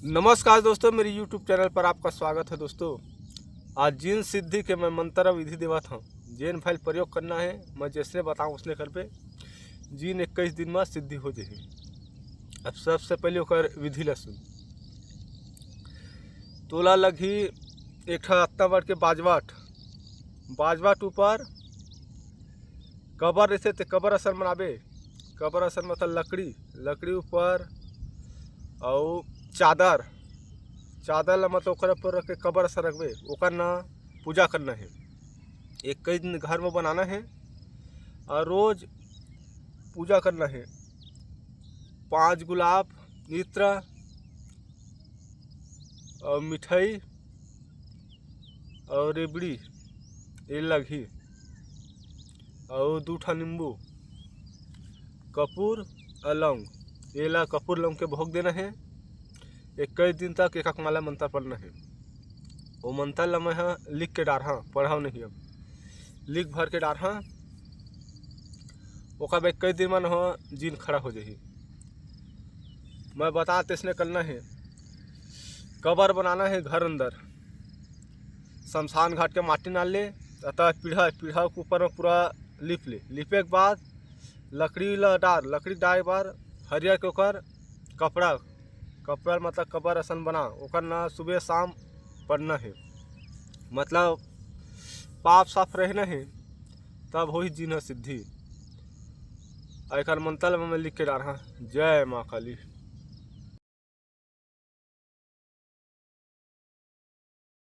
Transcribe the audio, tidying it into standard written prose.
नमस्कार दोस्तों, मेरे YouTube चैनल पर आपका स्वागत है। दोस्तों, आज जिन सिद्धि के मैं मंत्र विधि देवत हूँ, जेन फल प्रयोग करना है, मैं जैसे बताऊँ उसने कर पे जिन 21 दिन में सिद्धि हो जाए। अब सबसे पहले ओकर विधि ला सुन। तोला लगी एक अत्ता बढ़ के बाजवाट ऊपर कबर रहते ते कबर असर बनाबे। कबर असर मतलब लकड़ी ऊपर और चादर ला मतलब ओकरा पर रख के कबर असर रखबे। ओकर ना पूजा करना है, 21 दिन घर में बनाना है और रोज पूजा करना है। 5 गुलाब इत्र और मिठाई और रेबड़ी ये लगी और 2 नींबू, कपूर और लौंग, ये ला कपूर लौंग के भोग देना है। 21 दिन तक एक माला मंत्र पढ़ना है। वो मंत्र ला मैं लिख के डारहा, पढ़ाओ नहीं, अब लिख भर के डारहा। ओका 21 दिन में हो जीन खड़ा हो जाही। मैं बता तेसने करना है। कबर बनाना है घर अंदर, शमशान घाट के माटी डाल ले, अतः पीढ़ा के ऊपर में पूरा लिपे के बाद लकड़ी डाल के बाद हरियर के ओकर कपड़ा मतलब कबर असन बना ओकर ना सुबह शाम पढ़ना है। मतलब पाप साफ रहना है, तब हो ही जीना सिद्धि। एकर मंत्र में लिख के डाल। जय माँ काली।